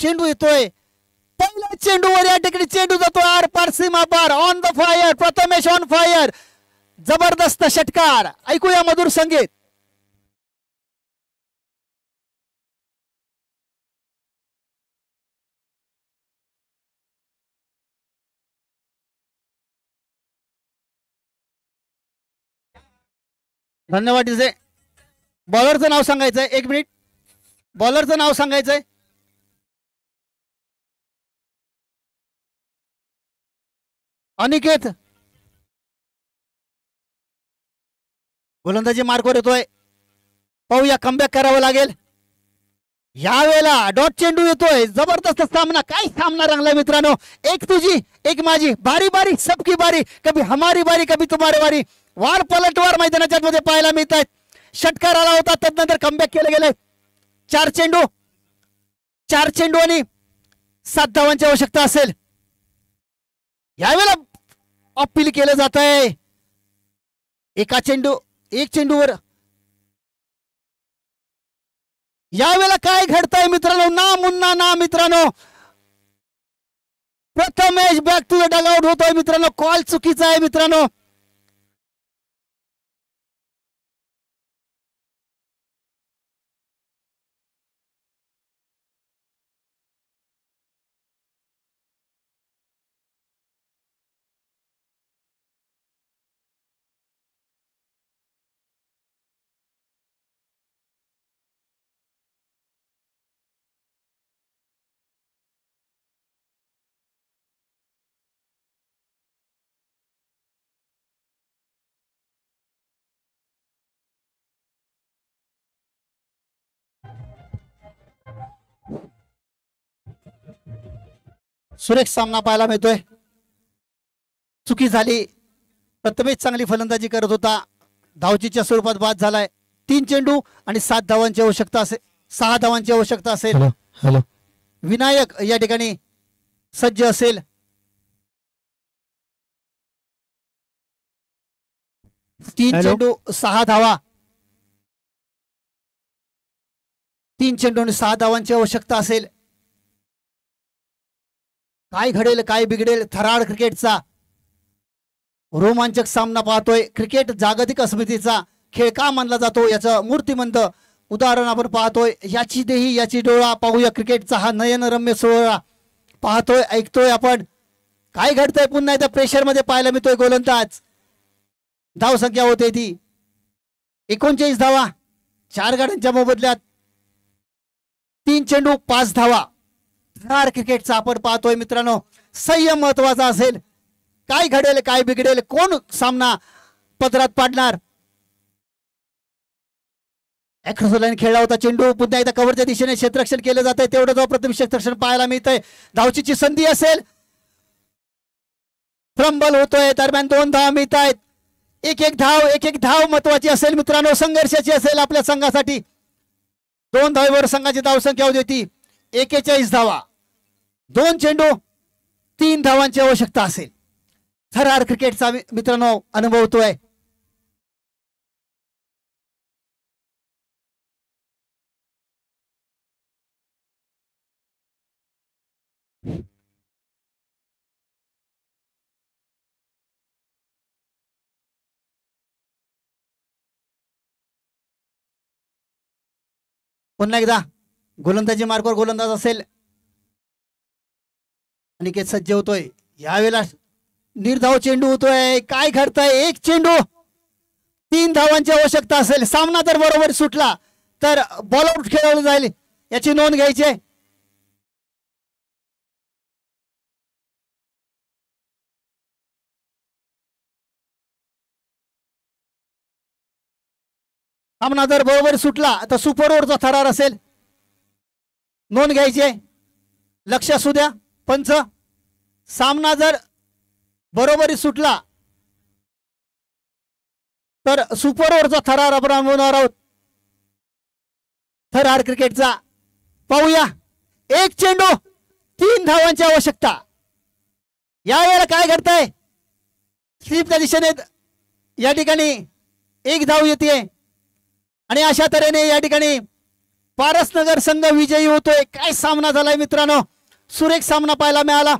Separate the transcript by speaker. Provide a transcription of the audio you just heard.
Speaker 1: चेंडू येतोय, पहिल्या चेंडूवर या ठिकाणी चेंडू जातोय आर पार सीमा पार, on the fire, Prathamesh on fire, जबरदस्त षटकार. ऐकूया मधुर संगीत. धन्यवाद डीजे. बॉलरचं नाव सांगायचंय, 1 मिनिट. बॉलरचं नाव सांगायचंय. अनिकेत. गोलंदाजी मार्कवर येतोय, पाहूया कमबॅक करावं लागेल. यावेळेला डॉट चेंडू येतोय, जबरदस्त सामना. काय सामना रंगलाय मित्रांनो, एक तुझी एक माझी, बारी बारी सबकी बारी, कभी हमारी बारी कभी तुम्हारी बारी. वार पलटवार मैदानाच्या मध्ये पाहायला मिळत आहेत. षटकार आला होता, त्यानंतर कमबॅक केले गेले. 4 चेंडू आणि 7 धावांची आवश्यकता असेल. यावेळेला अपील केलं जात आहे. एक चेंडूवर यावेळेला काय घडतंय मित्रांनो, ना मुन्ना ना मित्रांनो. Prathamesh back to the dugout होतोय मित्रांनो. कॉल चुकीचा आहे मित्रांनो. सुरेख सामना पाहायला मिळतोय. चुकी झाली, प्रथमेश चांगली फलंदाजी करत होता, धावचीच्या स्वरूपात बाद झालाय. 3 चेंडू आणि 7 धावांची आवश्यकता असेल, 6 धावांची आवश्यकता असेल. विनायक या ठिकाणी सज्ज असेल. 3 चेंडू 6 धावा, 3 चेंडू आणि 6 धावांची आवश्यकता असेल. काय घडेल काय बिघडेल, थराड क्रिकेटचा रोमांचक सामना पाहतोय. क्रिकेट जागतिक अस्मितेचा खेळ का मानला जातो याचं मूर्तिमंत उदाहरण आपण पाहतोय. याची देही याची डोळा, पाहूया क्रिकेटचा हा नयनरम्य सोहळा पाहतोय, ऐकतोय आपण. काय घडतंय पुन्हा एकदा प्रेशर मध्ये पाहायला मिळतोय. गोलंदाज धाव संख्या होते ती 39 धावा 4 गाड्यांच्या मोबदल्यात. 3 चेंडू 5 धावा. थरार क्रिकेटचा आपण पाहतोय मित्रांनो. संयम महत्वाचा असेल. काय घडेल काय बिघडेल, कोण सामना पदरात पाडणार. लाईन खेळला होता चेंडू, पुन्हा एकदा कव्हरच्या दिशेने क्षेत्ररक्षण केलं जात आहे. तेवढं जाऊ प्रथम क्षेत्ररक्षण पाहायला मिळतंय. धावचीची संधी असेल, फ्रंबल होतोय, दरम्यान 2 धावा मिळत आहेत. एक धाव महत्वाची असेल मित्रांनो, संघर्षाची असेल आपल्या संघासाठी. 2 धावेवर संघाची धावसंख्या होती 41 धावा. 2 चेंडू 3 धावांची आवश्यकता असेल. थरार क्रिकेटचा मित्रांनो अनुभवतोय. पुन्हा एकदा गोलंदाजी मार्गावर गोलंदाज असेल. अनिकेत सज्ज होतोय. यावेळेला निर्धाव चेंडू होतोय. काय घडतंय, 1 चेंडू 3 धावांची आवश्यकता असेल. सामना जर बरोबर सुटला तर बॉल आउट खेळवलं जाईल, याची नोंद घ्यायची आहे. सामना जर बरोबर सुटला तर सुपर ओव्हरचा थरार असेल, नोंद घ्यायची आहे. लक्ष असू द्या पंच. सामना जर बरोबरी सुटला तर सुपर ओव्हरचा थरार आपण अनुभवणार आहोत. थरार क्रिकेटचा पाहूया. 1 चेंडू 3 धावांची आवश्यकता. यावेळेला काय घडतंय, स्लिपच्या दिशेने या ठिकाणी 1 धाव येते आणि अशा तऱ्हेने या ठिकाणी पारसनगर संघ विजयी होतोय. काय सामना झालाय मित्रांनो, सुरेख सामना पाहायला मिळाला.